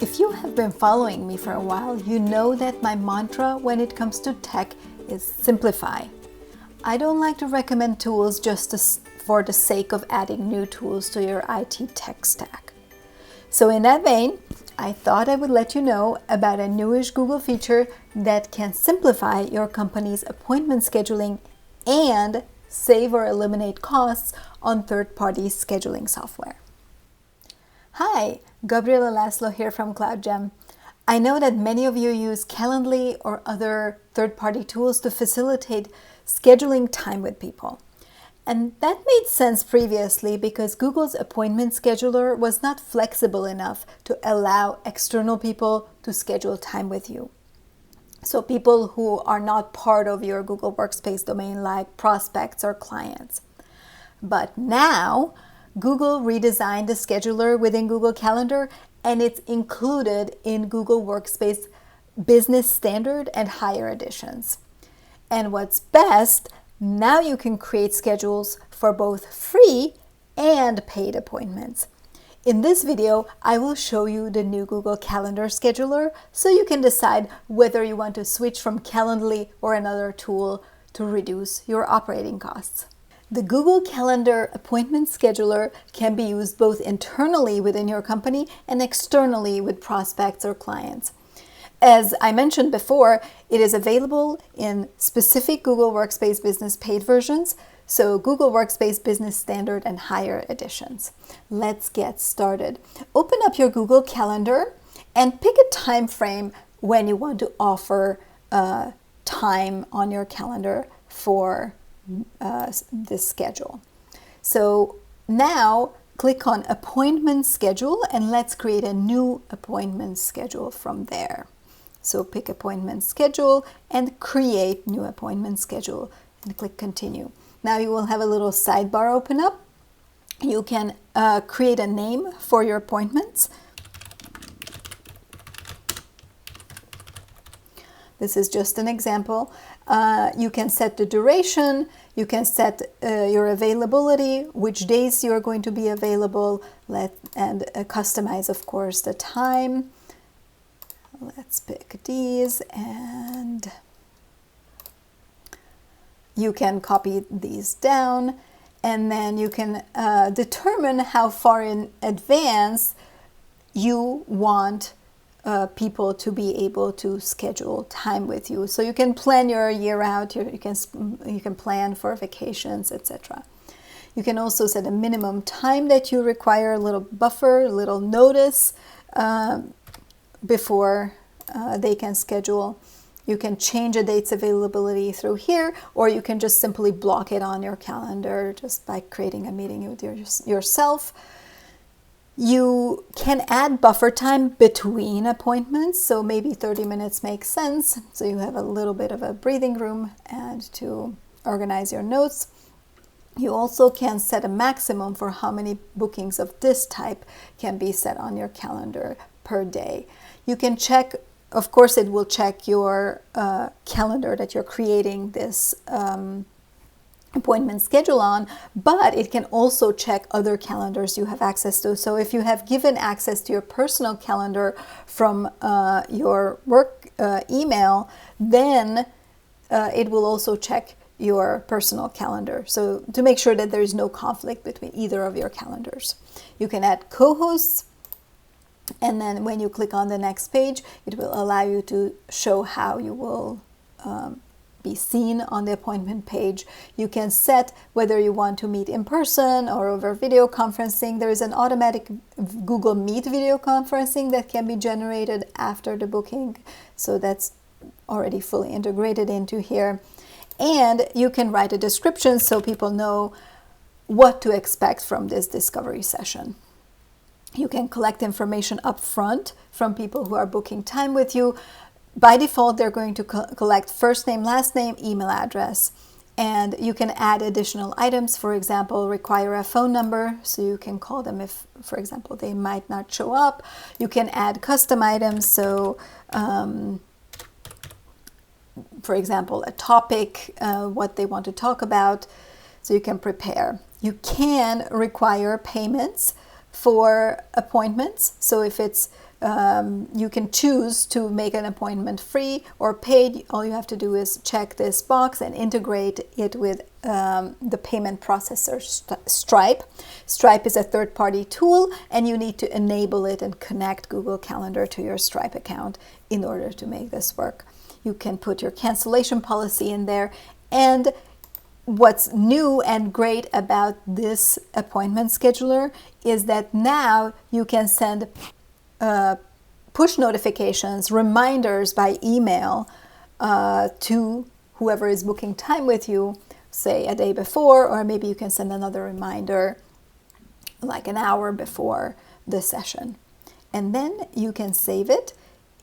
If you have been following me for a while, you know that my mantra when it comes to tech is simplify. I don't like to recommend tools just for the sake of adding new tools to your IT tech stack. So in that vein, I thought I would let you know about a newish Google feature that can simplify your company's appointment scheduling and save or eliminate costs on third-party scheduling software. Hi, Gabriela Laszlo here from KloudGem. I know that many of you use Calendly or other third-party tools to facilitate scheduling time with people. And that made sense previously because Google's appointment scheduler was not flexible enough to allow external people to schedule time with you. So people who are not part of your Google Workspace domain like prospects or clients. But now, Google redesigned the scheduler within Google Calendar, and it's included in Google Workspace Business Standard and Higher editions. And what's best, now you can create schedules for both free and paid appointments. In this video, I will show you the new Google Calendar scheduler so you can decide whether you want to switch from Calendly or another tool to reduce your operating costs. The Google Calendar appointment scheduler can be used both internally within your company and externally with prospects or clients. As I mentioned before, it is available in specific Google Workspace Business paid versions, so Google Workspace Business Standard and Higher editions. Let's get started. Open up your Google Calendar and pick a time frame when you want to offer time on your calendar for this schedule. So now click on appointment schedule and let's create a new appointment schedule from there. So pick appointment schedule and create new appointment schedule and click continue. Now you will have a little sidebar open up. You can create a name for your appointments. This is just an example. You can set the duration, you can set your availability, which days you're going to be available, and customize, of course, the time. Let's pick these, and you can copy these down, and then you can determine how far in advance you want people to be able to schedule time with you. So you can plan your year out, you can plan for vacations, etc. You can also set a minimum time that you require, a little buffer, a little notice before they can schedule. You can change a date's availability through here, or you can just simply block it on your calendar just by creating a meeting with yourself. You can add buffer time between appointments, so maybe 30 minutes makes sense, so you have a little bit of a breathing room and to organize your notes. You also can set a maximum for how many bookings of this type can be set on your calendar per day. You can check, of course it will check your calendar that you're creating this appointment schedule on, but it can also check other calendars you have access to. So if you have given access to your personal calendar from your work email, then it will also check your personal calendar. So to make sure that there is no conflict between either of your calendars. You can add co-hosts, and then when you click on the next page, it will allow you to show how you will be seen on the appointment page. You can set whether you want to meet in person or over video conferencing. There is an automatic Google Meet video conferencing that can be generated after the booking. So that's already fully integrated into here. And you can write a description so people know what to expect from this discovery session. You can collect information up front from people who are booking time with you. By default, they're going to collect first name, last name, email address, and you can add additional items. For example, require a phone number, so you can call them if, for example, they might not show up. You can add custom items, so for example, a topic, what they want to talk about, so you can prepare. You can require payments for appointments. So if it's You can choose to make an appointment free or paid. All you have to do is check this box and integrate it with the payment processor Stripe. Stripe is a third-party tool, and you need to enable it and connect Google Calendar to your Stripe account in order to make this work. You can put your cancellation policy in there. And what's new and great about this appointment scheduler is that now you can send push notifications, reminders by email to whoever is booking time with you, say a day before, or maybe you can send another reminder like an hour before the session. And then you can save it.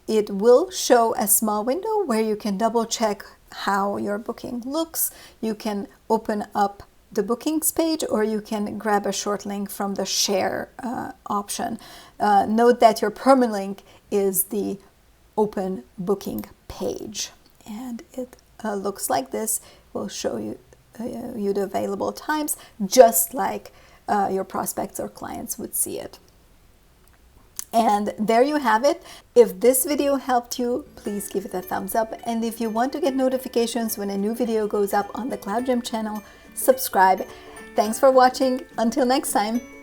It will show a small window where you can double check how your booking looks. You can open up the bookings page, or you can grab a short link from the share option. Note that your permalink is the open booking page, and it looks like this. Will show you the available times, just like your prospects or clients would see it. And there you have it. If this video helped you, please give it a thumbs up. And if you want to get notifications when a new video goes up on the KloudGem channel, subscribe. Thanks for watching. Until next time.